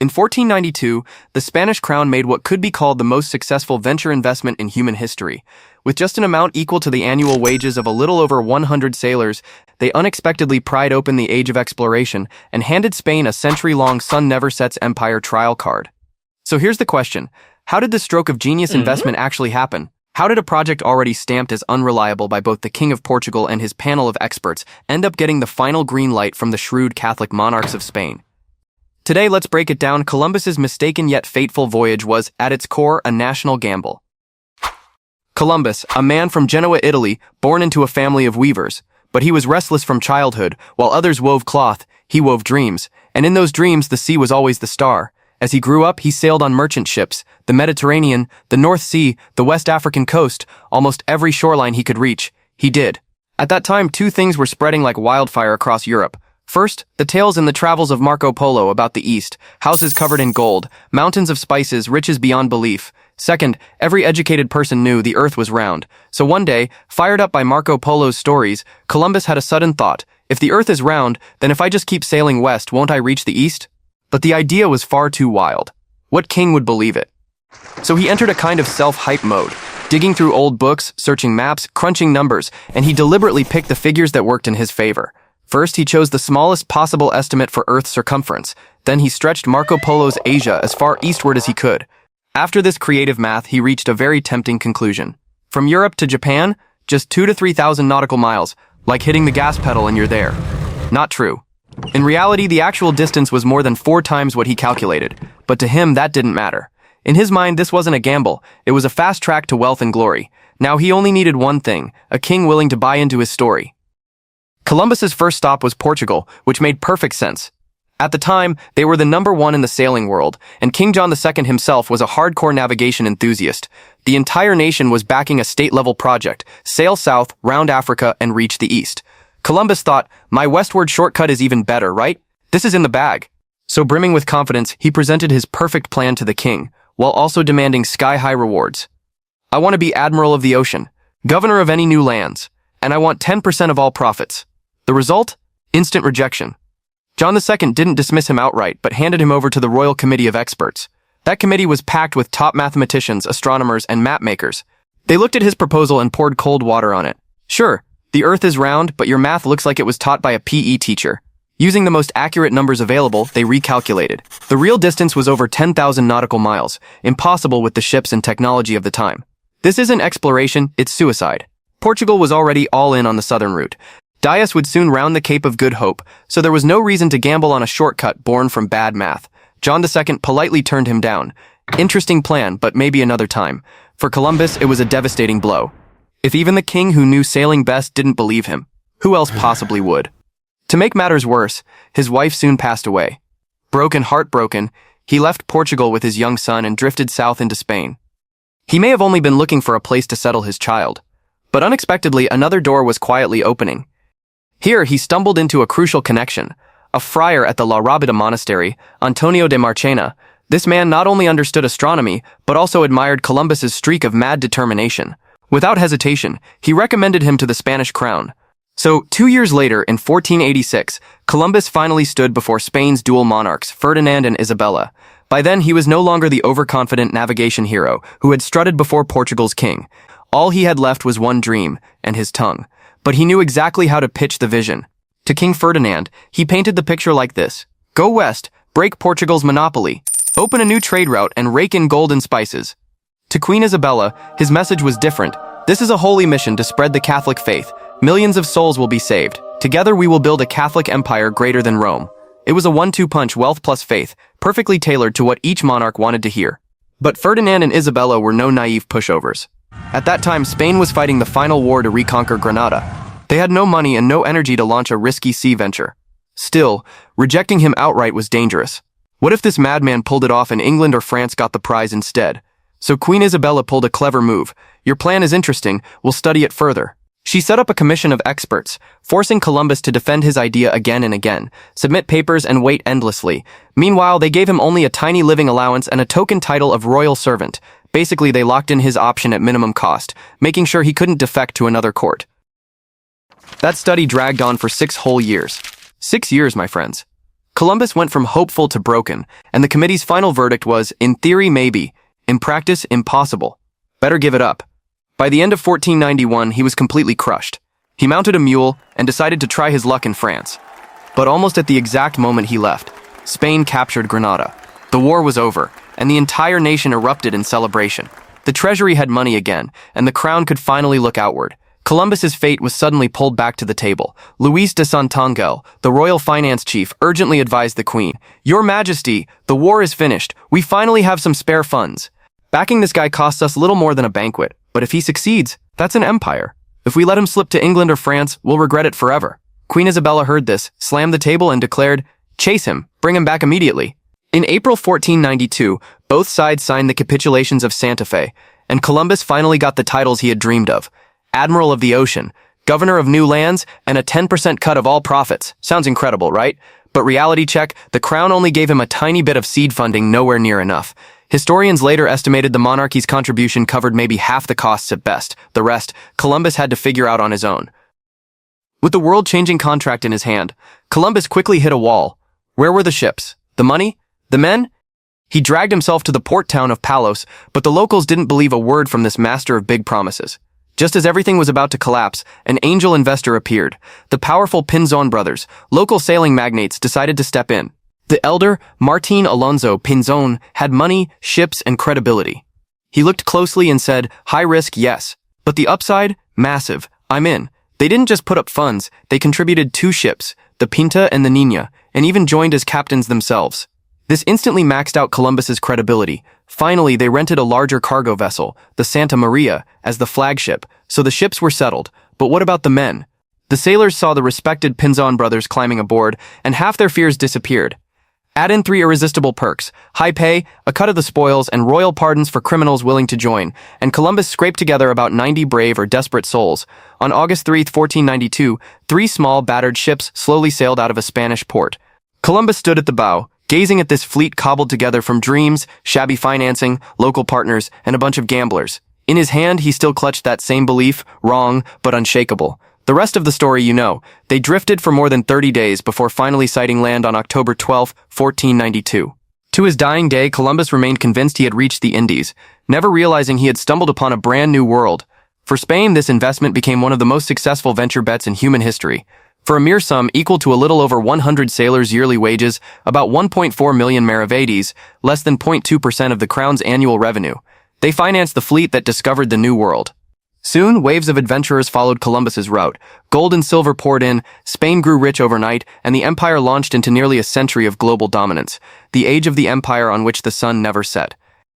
In 1492, the Spanish crown made what could be called the most successful venture investment in human history. With just an amount equal to the annual wages of a little over 100 sailors, they unexpectedly pried open the age of exploration and handed Spain a century-long sun never sets empire trial card. So here's the question. How did the stroke of genius investment actually happen? How did a project already stamped as unreliable by both the King of Portugal and his panel of experts end up getting the final green light from the shrewd Catholic monarchs of Spain? Today, let's break it down. Columbus's mistaken yet fateful voyage was, at its core, a national gamble. Columbus, a man from Genoa, Italy, born into a family of weavers. But he was restless from childhood. While others wove cloth, he wove dreams. And in those dreams, the sea was always the star. As he grew up, he sailed on merchant ships, the Mediterranean, the North Sea, the West African coast, almost every shoreline he could reach. He did. At that time, two things were spreading like wildfire across Europe. First, the tales in the travels of Marco Polo about the East, houses covered in gold, mountains of spices, riches beyond belief. Second, every educated person knew the earth was round. So one day, fired up by Marco Polo's stories, Columbus had a sudden thought. If the earth is round, then if I just keep sailing west, won't I reach the east? But the idea was far too wild. What king would believe it? So he entered a kind of self-hype mode, digging through old books, searching maps, crunching numbers, and he deliberately picked the figures that worked in his favor. First, he chose the smallest possible estimate for Earth's circumference. Then he stretched Marco Polo's Asia as far eastward as he could. After this creative math, he reached a very tempting conclusion. From Europe to Japan, just 2,000 to 3,000 nautical miles, like hitting the gas pedal and you're there. Not true. In reality, the actual distance was more than 4 times what he calculated, but to him, that didn't matter. In his mind, this wasn't a gamble. It was a fast track to wealth and glory. Now he only needed one thing, a king willing to buy into his story. Columbus's first stop was Portugal, which made perfect sense. At the time, they were the #1 in the sailing world, and King John II himself was a hardcore navigation enthusiast. The entire nation was backing a state-level project, sail south, round Africa, and reach the east. Columbus thought, my westward shortcut is even better, right? This is in the bag. So brimming with confidence, he presented his perfect plan to the king, while also demanding sky-high rewards. I want to be admiral of the ocean, governor of any new lands, and I want 10% of all profits. The result? Instant rejection. John II didn't dismiss him outright, but handed him over to the Royal Committee of Experts. That committee was packed with top mathematicians, astronomers, and map-makers. They looked at his proposal and poured cold water on it. Sure, the Earth is round, but your math looks like it was taught by a PE teacher. Using the most accurate numbers available, they recalculated. The real distance was over 10,000 nautical miles, impossible with the ships and technology of the time. This isn't exploration, it's suicide. Portugal was already all in on the southern route. Dias would soon round the Cape of Good Hope, so there was no reason to gamble on a shortcut born from bad math. John II politely turned him down. Interesting plan, but maybe another time. For Columbus, it was a devastating blow. If even the king who knew sailing best didn't believe him, who else possibly would? To make matters worse, his wife soon passed away. Heartbroken, he left Portugal with his young son and drifted south into Spain. He may have only been looking for a place to settle his child, but unexpectedly another door was quietly opening. Here, he stumbled into a crucial connection. A friar at the La Rábida monastery, Antonio de Marchena. This man not only understood astronomy, but also admired Columbus's streak of mad determination. Without hesitation, he recommended him to the Spanish crown. So, 2 years later, in 1486, Columbus finally stood before Spain's dual monarchs, Ferdinand and Isabella. By then, he was no longer the overconfident navigation hero who had strutted before Portugal's king. All he had left was one dream, and his tongue. But he knew exactly how to pitch the vision. To King Ferdinand, he painted the picture like this. Go west, break Portugal's monopoly, open a new trade route, and rake in gold and spices. To Queen Isabella, his message was different. This is a holy mission to spread the Catholic faith. Millions of souls will be saved. Together we will build a Catholic empire greater than Rome. It was a 1-2 punch, wealth plus faith, perfectly tailored to what each monarch wanted to hear. But Ferdinand and Isabella were no naive pushovers. At that time, Spain was fighting the final war to reconquer Granada. They had no money and no energy to launch a risky sea venture. Still, rejecting him outright was dangerous. What if this madman pulled it off and England or France got the prize instead? So Queen Isabella pulled a clever move. Your plan is interesting, we'll study it further. She set up a commission of experts, forcing Columbus to defend his idea again and again, submit papers and wait endlessly. Meanwhile, they gave him only a tiny living allowance and a token title of royal servant. Basically, they locked in his option at minimum cost, making sure he couldn't defect to another court. That study dragged on for 6 whole years. 6 years, my friends. Columbus went from hopeful to broken, and the committee's final verdict was, in theory maybe, in practice impossible. Better give it up. By the end of 1491, he was completely crushed. He mounted a mule and decided to try his luck in France. But almost at the exact moment he left, Spain captured Granada. The war was over, and the entire nation erupted in celebration. The treasury had money again, and the crown could finally look outward. Columbus's fate was suddenly pulled back to the table. Luis de Santangel, the royal finance chief, urgently advised the queen, "Your Majesty, the war is finished. We finally have some spare funds. Backing this guy costs us little more than a banquet, but if he succeeds, that's an empire. If we let him slip to England or France, we'll regret it forever." Queen Isabella heard this, slammed the table, and declared, "Chase him, bring him back immediately." In April 1492, both sides signed the capitulations of Santa Fe, and Columbus finally got the titles he had dreamed of: Admiral of the Ocean, Governor of New Lands, and a 10% cut of all profits. Sounds incredible, right? But reality check, the crown only gave him a tiny bit of seed funding, nowhere near enough. Historians later estimated the monarchy's contribution covered maybe half the costs at best. The rest, Columbus had to figure out on his own. With the world-changing contract in his hand, Columbus quickly hit a wall. Where were the ships? The money? The men? He dragged himself to the port town of Palos, but the locals didn't believe a word from this master of big promises. Just as everything was about to collapse, an angel investor appeared. The powerful Pinzon brothers, local sailing magnates, decided to step in. The elder, Martin Alonso Pinzon, had money, ships, and credibility. He looked closely and said, "High risk, yes. But the upside? Massive. I'm in." They didn't just put up funds, they contributed 2 ships, the Pinta and the Nina, and even joined as captains themselves. This instantly maxed out Columbus's credibility. Finally, they rented a larger cargo vessel, the Santa Maria, as the flagship, so the ships were settled. But what about the men? The sailors saw the respected Pinzon brothers climbing aboard, and half their fears disappeared. Add in 3 irresistible perks: high pay, a cut of the spoils, and royal pardons for criminals willing to join, and Columbus scraped together about 90 brave or desperate souls. On August 3, 1492, 3 small, battered ships slowly sailed out of a Spanish port. Columbus stood at the bow, gazing at this fleet cobbled together from dreams, shabby financing, local partners, and a bunch of gamblers. In his hand, he still clutched that same belief, wrong, but unshakable. The rest of the story you know. They drifted for more than 30 days before finally sighting land on October 12, 1492. To his dying day, Columbus remained convinced he had reached the Indies, never realizing he had stumbled upon a brand new world. For Spain, this investment became one of the most successful venture bets in human history. For a mere sum equal to a little over 100 sailors' yearly wages, about 1.4 million maravedis, less than 0.2% of the crown's annual revenue, they financed the fleet that discovered the New World. Soon, waves of adventurers followed Columbus's route. Gold and silver poured in, Spain grew rich overnight, and the empire launched into nearly a century of global dominance, the age of the empire on which the sun never set.